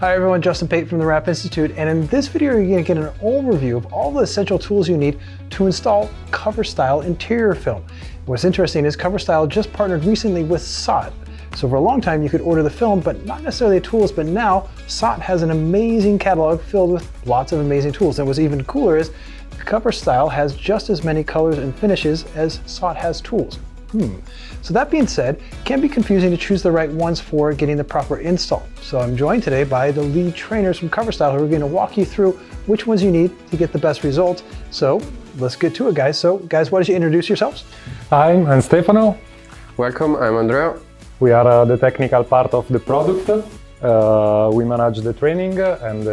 Hi everyone, Justin Pate from the Wrap Institute, and in this video you're going to get an overview of all the essential tools you need to install CoverStyl interior film. What's interesting is CoverStyl just partnered recently with SOT. So for a long time you could order the film, but not necessarily the tools, but now SOT has an amazing catalog filled with lots of amazing tools. And what's even cooler is CoverStyl has just as many colors and finishes as SOT has tools. So that being said, it can be confusing to choose the right ones for getting the proper install. So I'm joined today by the lead trainers from CoverStyl who are going to walk you through which ones you need to get the best results. So let's get to it, guys. So guys, why don't you introduce yourselves? Hi, I'm Stefano. Welcome, I'm Andrea. We are the technical part of the product. We manage the training and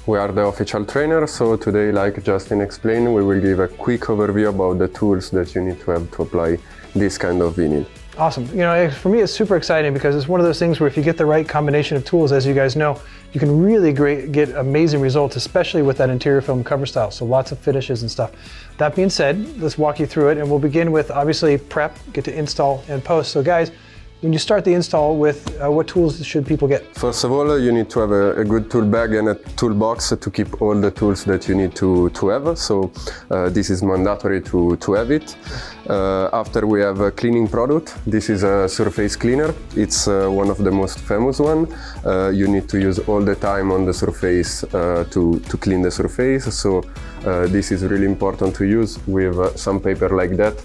we are the official trainer, so today, like Justin explained, we will give a quick overview about the tools that you need to have to apply this kind of vinyl. Awesome. You know, for me it's super exciting because it's one of those things where if you get the right combination of tools, as you guys know, you can really get amazing results, especially with that interior film CoverStyl. So lots of finishes and stuff. That being said, let's walk you through it, and we'll begin with obviously prep, get to install and post. So guys, when you start the install with, what tools should people get? First of all, you need to have a good tool bag and a toolbox to keep all the tools that you need to have. So this is mandatory to have it. After we have a cleaning product. This is a surface cleaner. It's one of the most famous one. You need to use all the time on the surface to clean the surface. So this is really important to use with some paper like that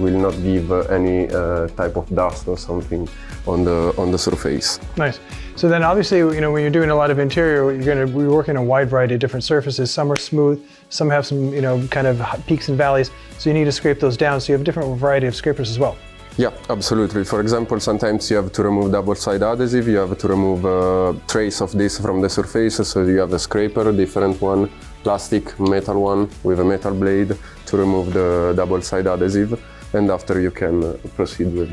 will not give any type of dust or something on the surface. Nice. So then obviously, you know, when you're doing a lot of interior, you're going to be working on a wide variety of different surfaces. Some are smooth, some have some, you know, kind of peaks and valleys. So you need to scrape those down. So you have a different variety of scrapers as well. Yeah, absolutely. For example, sometimes you have to remove double-side adhesive, you have to remove a trace of this from the surface, so you have a scraper, different one, plastic, metal one with a metal blade to remove the double-side adhesive, and after you can proceed with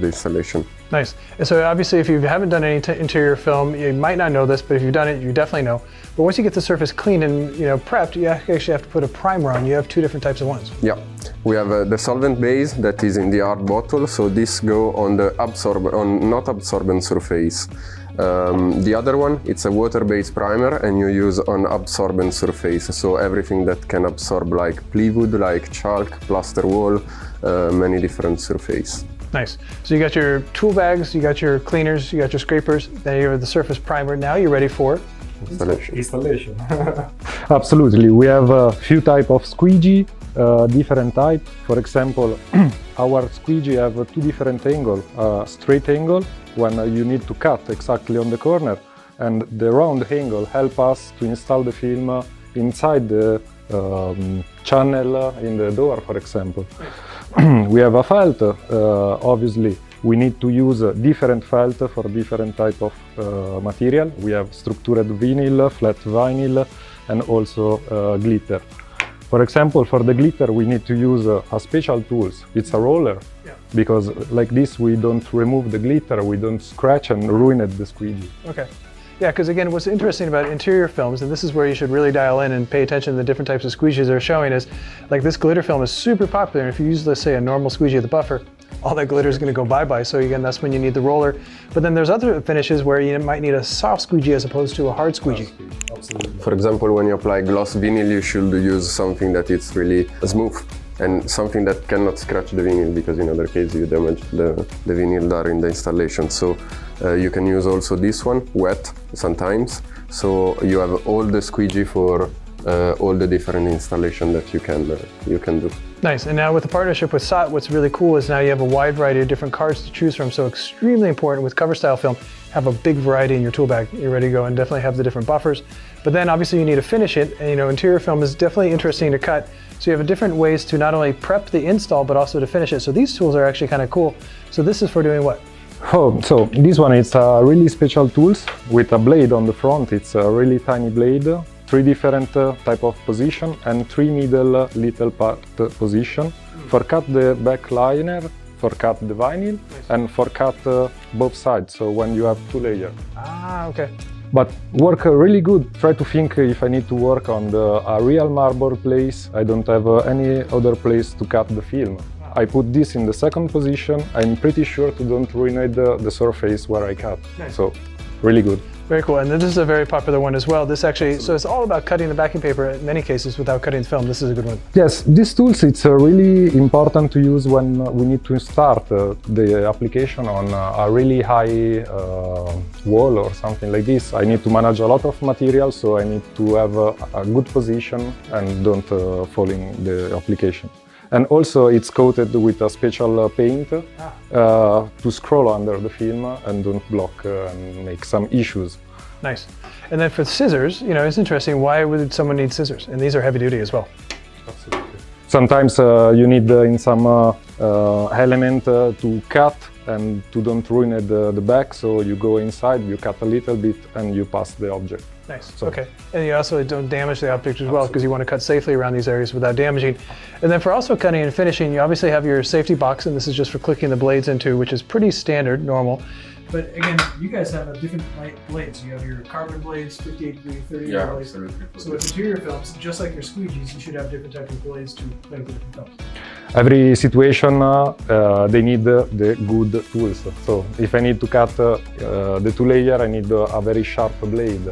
the installation. Nice. And so obviously if you haven't done any interior film, you might not know this, but if you've done it, you definitely know. But once you get the surface clean and, you know, prepped, you actually have to put a primer on. You have two different types of ones. Yeah. We have the solvent base that is in the hard bottle, so this go on the not absorbent surface. The other one, it's a water-based primer, and you use on absorbent surface, so everything that can absorb like plywood, like chalk, plaster wall, many different surface. Nice. So you got your tool bags, you got your cleaners, you got your scrapers, then you have the surface primer. Now you're ready for installation. Absolutely. We have a few type of squeegee, different type. For example, our squeegee have two different angle, straight angle when you need to cut exactly on the corner, and the round angle help us to install the film inside the channel in the door, for example. We have a felt, obviously we need to use a different felt for different type of material. We have structured vinyl, flat vinyl, and also glitter. For example, for the glitter we need to use a special tools. It's a roller, because like this we don't remove the glitter, we don't scratch and ruin the squeegee. Okay. Yeah, because again, what's interesting about interior films, and this is where you should really dial in and pay attention to the different types of squeegees they're showing, is like this glitter film is super popular. And if you use, let's say, a normal squeegee at the buffer, all that glitter is going to go bye-bye. So again, that's when you need the roller. But then there's other finishes where you might need a soft squeegee as opposed to a hard squeegee. Absolutely. For example, when you apply gloss vinyl, you should use something that is really smooth and something that cannot scratch the vinyl, because in other case you damage the vinyl during the installation. So you can use also this one, wet sometimes. So you have all the squeegee for all the different installation that you can do. Nice. And now with the partnership with SOT, what's really cool is now you have a wide variety of different cards to choose from. So extremely important with CoverStyl film, have a big variety in your tool bag. You're ready to go, and definitely have the different buffers. But then obviously you need to finish it, and you know, interior film is definitely interesting to cut. So you have different ways to not only prep the install, but also to finish it. So these tools are actually kind of cool. So this is for doing what? Oh, so this one is a really special tools with a blade on the front. It's a really tiny blade, three different type of position, and three middle little part position for cut the back liner, for cut the vinyl, and for cut both sides. So when you have two layers. Ah, okay. But work really good. Try to think if I need to work on a real marble place. I don't have any other place to cut the film. I put this in the second position. I'm pretty sure to don't ruin the surface where I cut. Nice. So really good. Very cool. And this is a very popular one as well. This actually, so it's all about cutting the backing paper in many cases without cutting the film. This is a good one. Yes, these tools, it's really important to use when we need to start the application on a really high wall or something like this. I need to manage a lot of material, so I need to have a good position and don't fall in the application. And also it's coated with a special paint to scroll under the film and don't block and make some issues. Nice. And then for the scissors, you know, it's interesting. Why would someone need scissors? And these are heavy duty as well. Absolutely. Sometimes you need in some element to cut and to don't ruin the back. So you go inside, you cut a little bit and you pass the object. Nice. So. Okay. And you also don't damage the object as well, because you want to cut safely around these areas without damaging. And then for also cutting and finishing, you obviously have your safety box, and this is just for clicking the blades into, which is pretty standard, normal. But again, you guys have a different blades. You have your carbon blades, 58 degree, 30 degree blades. Absolutely. So with interior films, just like your squeegees, you should have different types of blades to play with different films. Every situation, they need the good tools. So if I need to cut the two layer, I need a very sharp blade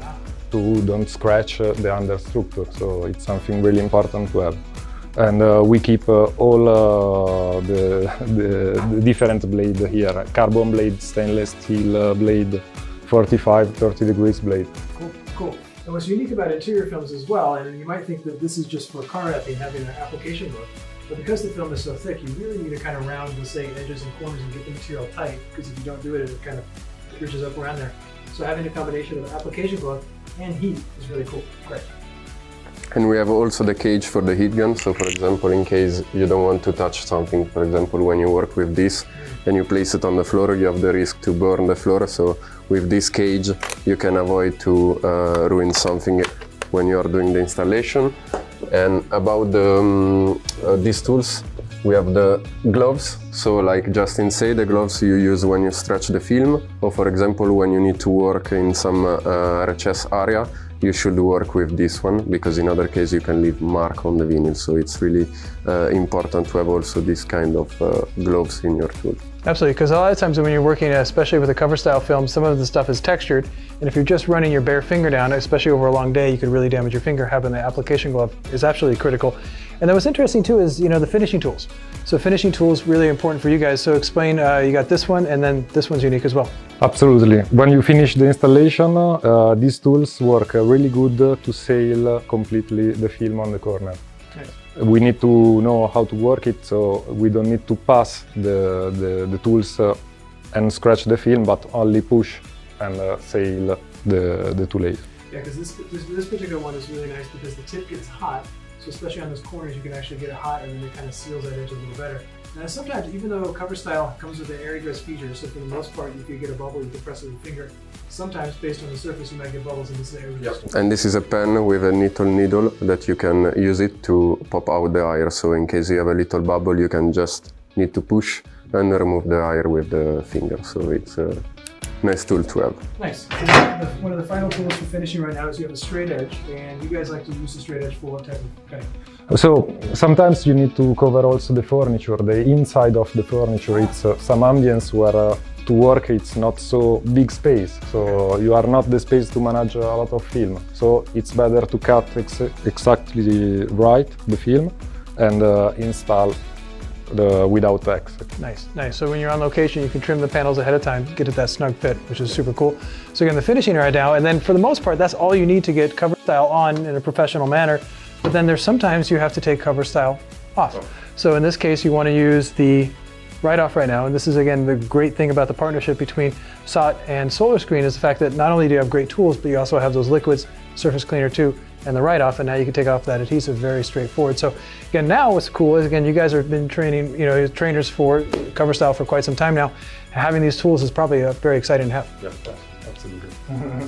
to don't scratch the understructure. So it's something really important to have. And we keep all the different blade here. Carbon blade, stainless steel blade, 45, 30 degrees blade. Cool, cool. And what's unique about interior films as well, and you might think that this is just for car wrapping, having an application glove, but because the film is so thick, you really need to kind of round the, say, edges and corners and get the material tight, because if you don't do it, it kind of ridges up around there. So having a combination of application glove and heat is really cool. Great. And we have also the cage for the heat gun. So for example, in case you don't want to touch something, for example, when you work with this and you place it on the floor, you have the risk to burn the floor. So with this cage, you can avoid to ruin something when you are doing the installation. And about these tools, we have the gloves. So like Justin said, the gloves you use when you stretch the film, or for example, when you need to work in some recess area, you should work with this one, because in other case you can leave mark on the vinyl. So it's really important to have also this kind of gloves in your tool. Absolutely, because a lot of times when you're working, especially with a cover style film, some of the stuff is textured, and if you're just running your bare finger down, especially over a long day, you could really damage your finger. Having the application glove is absolutely critical. And then what's interesting too is, you know, the finishing tools. So finishing tools really important for you guys. So explain, you got this one, and then this one's unique as well. Absolutely. When you finish the installation, these tools work really good to seal completely the film on the corner. Nice. We need to know how to work it, so we don't need to pass the tools and scratch the film, but only push and seal the two layers. Yeah, because this particular one is really nice because the tip gets hot, so especially on those corners you can actually get it hot, and then it kind of seals that edge a little better. Now sometimes, even though cover style comes with an air egress feature, so for the most part if you get a bubble you can press it with your finger. Sometimes based on the surface you might get bubbles, and this is air egress. Yep. And this is a pen with a little needle that you can use it to pop out the air. So in case you have a little bubble, you can just need to push and remove the air with the finger. So it's a nice tool to have. Nice. So one of the final tools for finishing right now is you have a straight edge, and you guys like to use the straight edge for what type of cutting? So sometimes you need to cover also the furniture, the inside of the furniture. It's some ambience where to work it's not so big space, so you are not the space to manage a lot of film. So it's better to cut exactly right the film and install without exit. Nice, nice. So when you're on location, you can trim the panels ahead of time, get it that snug fit, which is super cool. So again, the finishing right now, and then for the most part, that's all you need to get cover style on in a professional manner. But then there's sometimes you have to take cover style off. So in this case, you want to use the write-off right now. And this is, again, the great thing about the partnership between SOT and Solar Screen is the fact that not only do you have great tools, but you also have those liquids, surface cleaner too, and the write-off, and now you can take off that adhesive very straightforward. So again, now what's cool is, again, you guys have been training, you know, trainers for cover style for quite some time now. Having these tools is probably very exciting to have. Yeah, absolutely.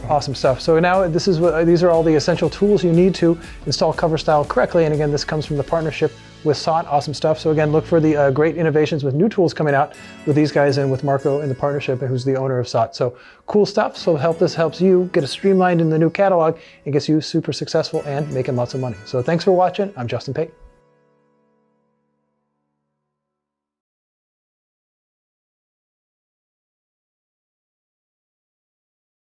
Awesome stuff. So now these are all the essential tools you need to install cover style correctly. And again, this comes from the partnership with SOT. Awesome stuff. So again, look for the great innovations with new tools coming out with these guys and with Marco in the partnership, who's the owner of SOT. So cool stuff. So this helps you get it streamlined in the new catalog and gets you super successful and making lots of money. So thanks for watching. I'm Justin Pate.